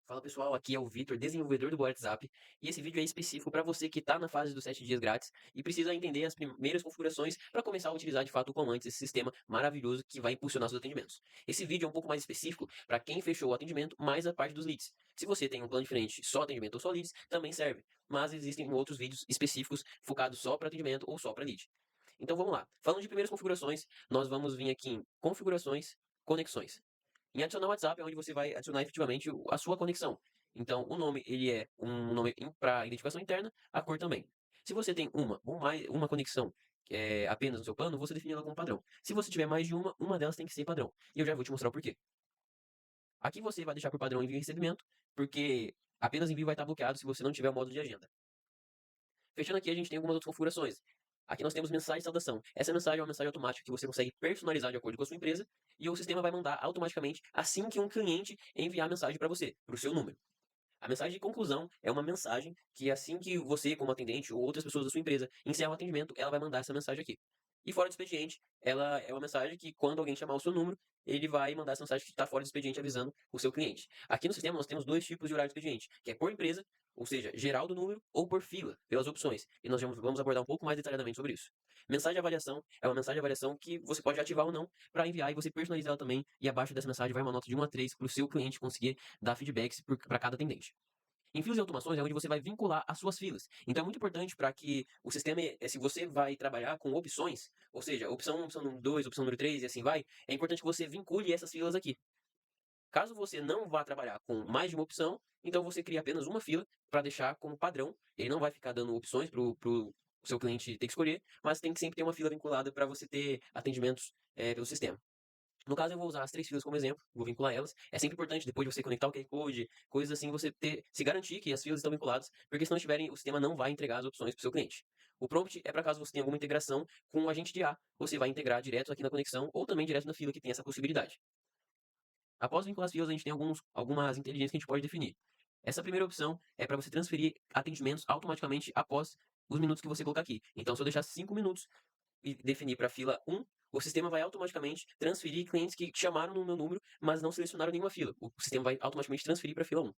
Fala pessoal, aqui é o Vitor, desenvolvedor do WhatsApp, e esse vídeo é específico para você que está na fase dos 7 dias grátis e precisa entender as primeiras configurações para começar a utilizar de fato o Comandos, esse sistema maravilhoso que vai impulsionar seus atendimentos. Esse vídeo é um pouco mais específico para quem fechou o atendimento, mais a parte dos leads. Se você tem um plano diferente, só atendimento ou só leads, também serve, mas existem outros vídeos específicos focados só para atendimento ou só para lead. Então vamos lá. Falando de primeiras configurações, nós vamos vir aqui em configurações, conexões. Em adicionar o WhatsApp é onde você vai adicionar efetivamente a sua conexão. Então, o nome ele é um nome para identificação interna, a cor também. Se você tem uma ou mais uma conexão apenas no seu plano, você define ela como padrão. Se você tiver mais de uma delas tem que ser padrão. E eu já vou te mostrar o porquê. Aqui você vai deixar por padrão envio e recebimento, porque apenas envio vai estar bloqueado se você não tiver o modo de agenda. Fechando aqui, a gente tem algumas outras configurações. Aqui nós temos mensagem de saudação. Essa mensagem é uma mensagem automática que você consegue personalizar de acordo com a sua empresa e o sistema vai mandar automaticamente assim que um cliente enviar a mensagem para você, para o seu número. A mensagem de conclusão é uma mensagem que assim que você, como atendente ou outras pessoas da sua empresa encerram o atendimento, ela vai mandar essa mensagem aqui. E fora do expediente, ela é uma mensagem que quando alguém chamar o seu número, ele vai mandar essa mensagem que está fora do expediente avisando o seu cliente. Aqui no sistema nós temos dois tipos de horário de expediente, que é por empresa, ou seja, geral do número, ou por fila, pelas opções. E nós vamos abordar um pouco mais detalhadamente sobre isso. Mensagem de avaliação é uma mensagem de avaliação que você pode ativar ou não para enviar e você personalizar ela também. E abaixo dessa mensagem vai uma nota de 1 a 3 para o seu cliente conseguir dar feedbacks para cada atendente. Em filas e automações é onde você vai vincular as suas filas. Então é muito importante para que o sistema, se você vai trabalhar com opções, ou seja, opção 1, opção número 2, opção número 3 e assim vai, é importante que você vincule essas filas aqui. Caso você não vá trabalhar com mais de uma opção, então você cria apenas uma fila para deixar como padrão. Ele não vai ficar dando opções para o seu cliente ter que escolher, mas tem que sempre ter uma fila vinculada para você ter atendimentos pelo sistema. No caso, eu vou usar as 3 filas como exemplo, vou vincular elas. É sempre importante, depois de você conectar o QR Code, coisas assim, você se garantir que as filas estão vinculadas, porque se não estiverem, o sistema não vai entregar as opções para o seu cliente. O prompt é para caso você tenha alguma integração com o agente de IA, você vai integrar direto aqui na conexão ou também direto na fila que tem essa possibilidade. Após vincular as filas, a gente tem algumas inteligências que a gente pode definir. Essa primeira opção é para você transferir atendimentos automaticamente após os minutos que você colocar aqui. Então, se eu deixar 5 minutos e definir para a fila 1, o sistema vai automaticamente transferir clientes que chamaram no meu número, mas não selecionaram nenhuma fila. O sistema vai automaticamente transferir para a fila 1.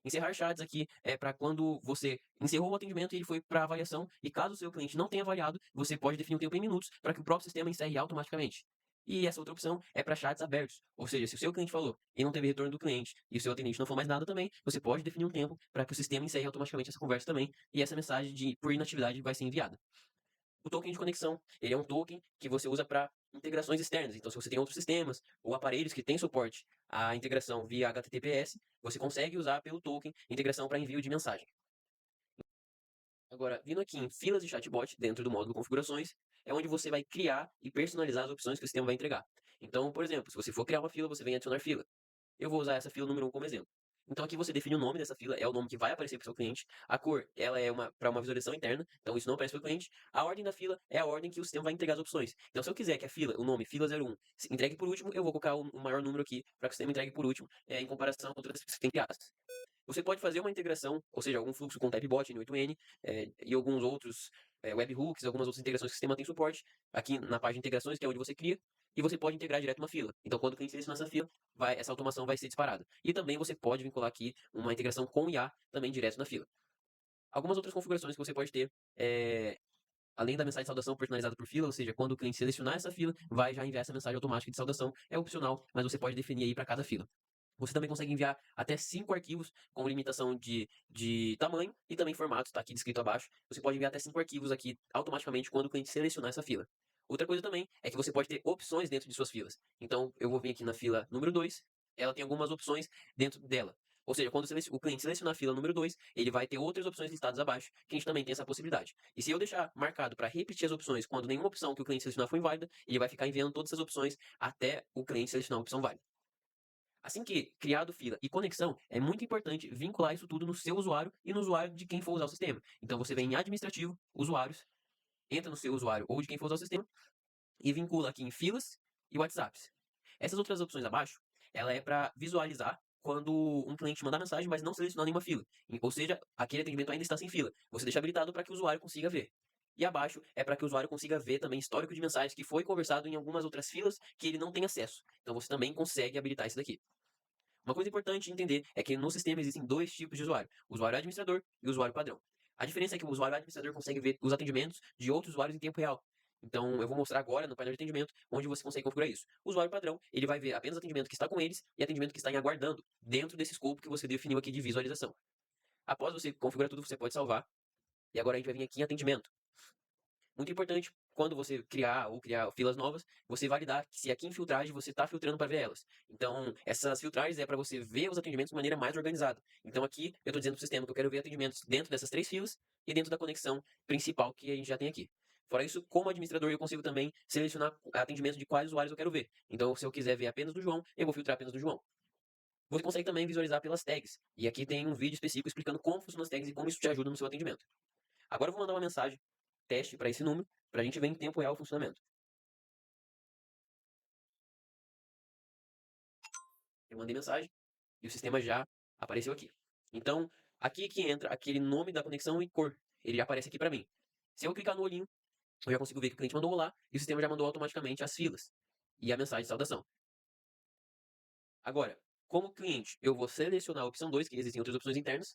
Encerrar chats aqui é para quando você encerrou o atendimento e ele foi para avaliação, e caso o seu cliente não tenha avaliado, você pode definir o tempo em minutos para que o próprio sistema encerre automaticamente. E essa outra opção é para chats abertos, ou seja, se o seu cliente falou e não teve retorno do cliente e o seu atendente não falou mais nada também, você pode definir um tempo para que o sistema encerre automaticamente essa conversa também, e essa mensagem por inatividade vai ser enviada. O token de conexão, ele é um token que você usa para integrações externas. Então, se você tem outros sistemas ou aparelhos que têm suporte à integração via HTTPS, você consegue usar pelo token integração para envio de mensagem. Agora, vindo aqui em filas de chatbot, dentro do módulo configurações, é onde você vai criar e personalizar as opções que o sistema vai entregar. Então, por exemplo, se você for criar uma fila, você vem adicionar fila. Eu vou usar essa fila número 1 como exemplo. Então aqui você define o nome dessa fila, é o nome que vai aparecer para o seu cliente. A cor, ela é para uma visualização interna, então isso não aparece para o cliente. A ordem da fila é a ordem que o sistema vai entregar as opções. Então se eu quiser que a fila, o nome fila 01, entregue por último, eu vou colocar o maior número aqui para que o sistema entregue por último, em comparação com outras que têm criadas. Você pode fazer uma integração, ou seja, algum fluxo com Typebot, N8N, e alguns outros webhooks, algumas outras integrações que o sistema tem suporte, aqui na página de integrações, que é onde você cria, e você pode integrar direto uma fila. Então, quando o cliente selecionar essa fila, essa automação vai ser disparada. E também você pode vincular aqui uma integração com IA também direto na fila. Algumas outras configurações que você pode ter, além da mensagem de saudação personalizada por fila, ou seja, quando o cliente selecionar essa fila, vai já enviar essa mensagem automática de saudação. É opcional, mas você pode definir aí para cada fila. Você também consegue enviar até 5 arquivos com limitação de tamanho e também formato, está aqui descrito abaixo. Você pode enviar até 5 arquivos aqui automaticamente quando o cliente selecionar essa fila. Outra coisa também é que você pode ter opções dentro de suas filas. Então, eu vou vir aqui na fila número 2, ela tem algumas opções dentro dela. Ou seja, quando o cliente selecionar a fila número 2, ele vai ter outras opções listadas abaixo, que a gente também tem essa possibilidade. E se eu deixar marcado para repetir as opções quando nenhuma opção que o cliente selecionar for inválida, ele vai ficar enviando todas essas opções até o cliente selecionar a opção válida. Assim que criado fila e conexão, é muito importante vincular isso tudo no seu usuário e no usuário de quem for usar o sistema. Então você vem em administrativo, usuários, entra no seu usuário ou de quem for usar o sistema e vincula aqui em filas e WhatsApps. Essas outras opções abaixo, ela é para visualizar quando um cliente mandar mensagem, mas não selecionar nenhuma fila. Ou seja, aquele atendimento ainda está sem fila. Você deixa habilitado para que o usuário consiga ver. E abaixo é para que o usuário consiga ver também histórico de mensagens que foi conversado em algumas outras filas que ele não tem acesso. Então você também consegue habilitar isso daqui. Uma coisa importante de entender é que no sistema existem dois tipos de usuário: o usuário administrador e o usuário padrão. A diferença é que o usuário administrador consegue ver os atendimentos de outros usuários em tempo real. Então, eu vou mostrar agora no painel de atendimento onde você consegue configurar isso. O usuário padrão, ele vai ver apenas atendimento que está com eles e atendimento que está em aguardando, dentro desse escopo que você definiu aqui de visualização. Após você configurar tudo, você pode salvar. E agora a gente vai vir aqui em atendimento. Muito importante, quando você criar filas novas, você validar se aqui em filtragem você está filtrando para ver elas. Então, essas filtragens é para você ver os atendimentos de maneira mais organizada. Então, aqui eu estou dizendo para o sistema que eu quero ver atendimentos dentro dessas 3 filas e dentro da conexão principal que a gente já tem aqui. Fora isso, como administrador, eu consigo também selecionar atendimento de quais usuários eu quero ver. Então, se eu quiser ver apenas do João, eu vou filtrar apenas do João. Você consegue também visualizar pelas tags. E aqui tem um vídeo específico explicando como funcionam as tags e como isso te ajuda no seu atendimento. Agora eu vou mandar uma mensagem teste para esse número, para a gente ver em tempo real o funcionamento. Eu mandei mensagem e o sistema já apareceu aqui. Então, aqui que entra aquele nome da conexão e cor. Ele já aparece aqui para mim. Se eu clicar no olhinho, eu já consigo ver que o cliente mandou olá e o sistema já mandou automaticamente as filas e a mensagem de saudação. Agora, como cliente, eu vou selecionar a opção 2, que existem outras opções internas,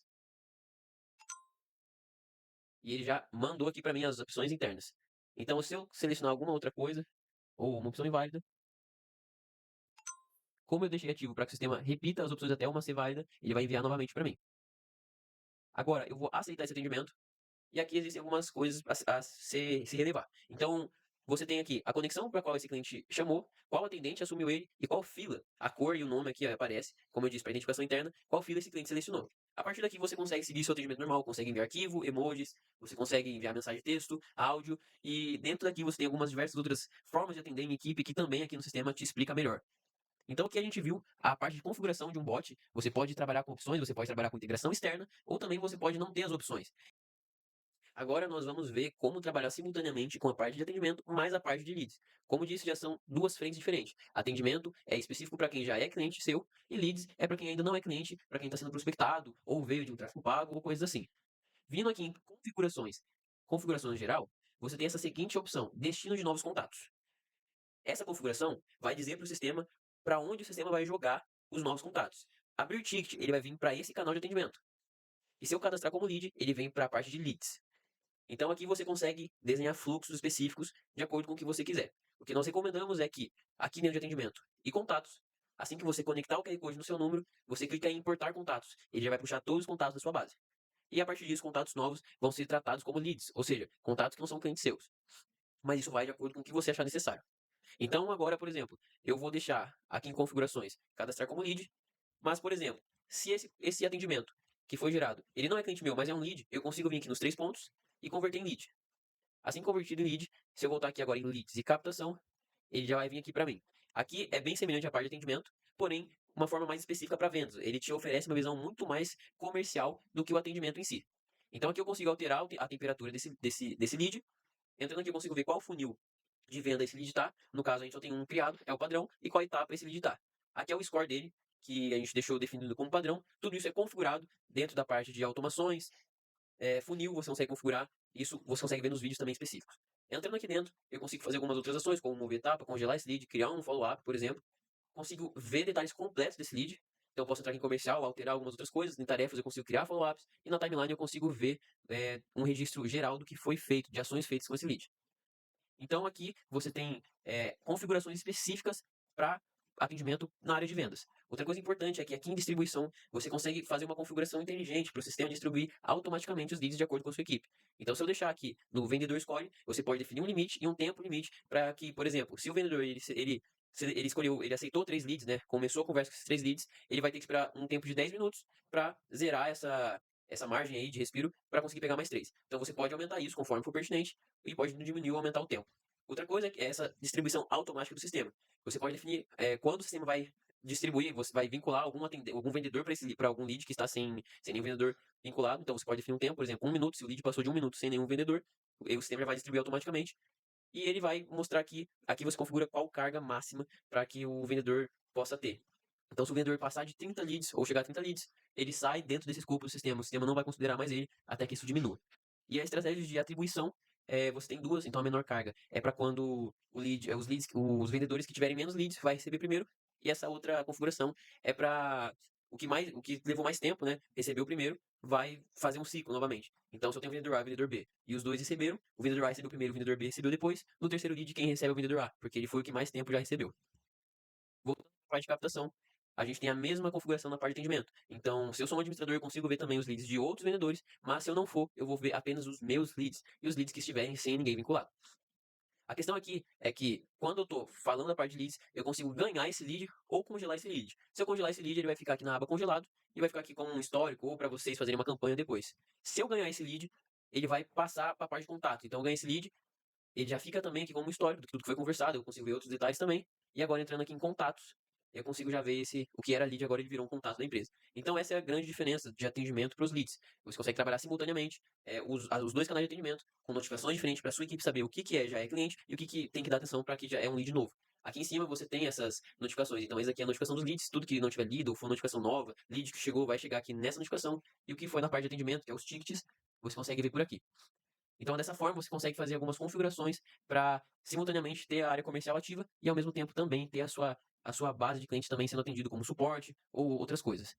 e ele já mandou aqui para mim as opções internas. Então, se eu selecionar alguma outra coisa, ou uma opção inválida, como eu deixei ativo para que o sistema repita as opções até uma ser válida, ele vai enviar novamente para mim. Agora, eu vou aceitar esse atendimento, e aqui existem algumas coisas a se relevar. Então, você tem aqui a conexão para qual esse cliente chamou, qual atendente assumiu ele e qual fila. A cor e o nome aqui aparece, como eu disse, para identificação interna, qual fila esse cliente selecionou. A partir daqui você consegue seguir seu atendimento normal, consegue enviar arquivo, emojis, você consegue enviar mensagem de texto, áudio, e dentro daqui você tem algumas diversas outras formas de atender em equipe que também aqui no sistema te explica melhor. Então, aqui a gente viu a parte de configuração de um bot. Você pode trabalhar com opções, você pode trabalhar com integração externa, ou também você pode não ter as opções. Agora nós vamos ver como trabalhar simultaneamente com a parte de atendimento mais a parte de leads. Como disse, já são duas frentes diferentes. Atendimento é específico para quem já é cliente seu e leads é para quem ainda não é cliente, para quem está sendo prospectado ou veio de um tráfego pago ou coisas assim. Vindo aqui em configurações, configuração geral, você tem essa seguinte opção: destino de novos contatos. Essa configuração vai dizer para o sistema para onde o sistema vai jogar os novos contatos. Abrir ticket, ele vai vir para esse canal de atendimento. E se eu cadastrar como lead, ele vem para a parte de leads. Então aqui você consegue desenhar fluxos específicos de acordo com o que você quiser. O que nós recomendamos é que, aqui dentro de atendimento e contatos, assim que você conectar o QR Code no seu número, você clica em importar contatos. Ele já vai puxar todos os contatos da sua base. E a partir disso, contatos novos vão ser tratados como leads, ou seja, contatos que não são clientes seus. Mas isso vai de acordo com o que você achar necessário. Então agora, por exemplo, eu vou deixar aqui em configurações cadastrar como lead, mas, por exemplo, se esse atendimento que foi gerado, ele não é cliente meu, mas é um lead, eu consigo vir aqui nos 3 pontos e converter em lead. Assim convertido em lead, se eu voltar aqui agora em leads e captação, ele já vai vir aqui para mim. Aqui é bem semelhante à parte de atendimento, porém, uma forma mais específica para vendas. Ele te oferece uma visão muito mais comercial do que o atendimento em si. Então aqui eu consigo alterar a temperatura desse lead. Entrando aqui eu consigo ver qual funil de venda esse lead tá. No caso, a gente só tem um criado, é o padrão, e qual etapa esse lead tá. Aqui é o score dele, que a gente deixou definido como padrão. Tudo isso é configurado dentro da parte de automações, funil você consegue configurar, isso você consegue ver nos vídeos também específicos. Entrando aqui dentro, eu consigo fazer algumas outras ações, como mover etapa, congelar esse lead, criar um follow-up, por exemplo. Consigo ver detalhes completos desse lead. Então eu posso entrar aqui em comercial, alterar algumas outras coisas. Em tarefas eu consigo criar follow-ups. E na timeline eu consigo ver um registro geral do que foi feito, de ações feitas com esse lead. Então aqui você tem configurações específicas para atendimento na área de vendas. Outra coisa importante é que aqui em distribuição você consegue fazer uma configuração inteligente para o sistema distribuir automaticamente os leads de acordo com a sua equipe. Então se eu deixar aqui no vendedor escolhe, você pode definir um limite e um tempo limite para que, por exemplo, se o vendedor ele escolheu, ele aceitou 3 leads, né? Começou a conversa com esses 3 leads, ele vai ter que esperar um tempo de 10 minutos para zerar essa margem aí de respiro para conseguir pegar mais 3. Então você pode aumentar isso conforme for pertinente e pode diminuir ou aumentar o tempo. Outra coisa é essa distribuição automática do sistema. Você pode definir quando o sistema vai distribuir, você vai vincular algum vendedor para algum lead que está sem nenhum vendedor vinculado. Então você pode definir um tempo, por exemplo, 1 minuto. Se o lead passou de 1 minuto sem nenhum vendedor, o sistema já vai distribuir automaticamente. E ele vai mostrar aqui você configura qual carga máxima para que o vendedor possa ter. Então, se o vendedor passar de 30 leads ou chegar a 30 leads, ele sai dentro desse escopo do sistema. O sistema não vai considerar mais ele até que isso diminua. E a estratégia de atribuição, você tem duas, então a menor carga é para quando os vendedores que tiverem menos leads vai receber primeiro, E essa outra configuração é para o que levou mais tempo, né, recebeu primeiro, vai fazer um ciclo novamente. Então, se eu tenho vendedor A e vendedor B, e os dois receberam, o vendedor A recebeu primeiro, o vendedor B recebeu depois, no terceiro lead quem recebe é o vendedor A, porque ele foi o que mais tempo já recebeu. Voltando para a parte de captação, a gente tem a mesma configuração na parte de atendimento. Então, se eu sou um administrador, eu consigo ver também os leads de outros vendedores, mas se eu não for, eu vou ver apenas os meus leads e os leads que estiverem sem ninguém vinculado. A questão aqui é que, quando eu estou falando da parte de leads, eu consigo ganhar esse lead ou congelar esse lead. Se eu congelar esse lead, ele vai ficar aqui na aba congelado e vai ficar aqui como um histórico ou para vocês fazerem uma campanha depois. Se eu ganhar esse lead, ele vai passar para a parte de contato. Então, eu ganho esse lead, ele já fica também aqui como histórico de tudo que foi conversado, eu consigo ver outros detalhes também. E agora entrando aqui em contatos, eu consigo já ver o que era lead, agora ele virou um contato da empresa. Então essa é a grande diferença de atendimento para os leads. Você consegue trabalhar simultaneamente os dois canais de atendimento, com notificações diferentes para a sua equipe saber o que já é cliente e o que tem que dar atenção para que já é um lead novo. Aqui em cima você tem essas notificações. Então, essa aqui é a notificação dos leads. Tudo que não tiver lido ou for notificação nova, lead que chegou, vai chegar aqui nessa notificação. E o que foi na parte de atendimento, que é os tickets, você consegue ver por aqui. Então, dessa forma, você consegue fazer algumas configurações para simultaneamente ter a área comercial ativa e, ao mesmo tempo, também ter a sua base de clientes também sendo atendido como suporte ou outras coisas.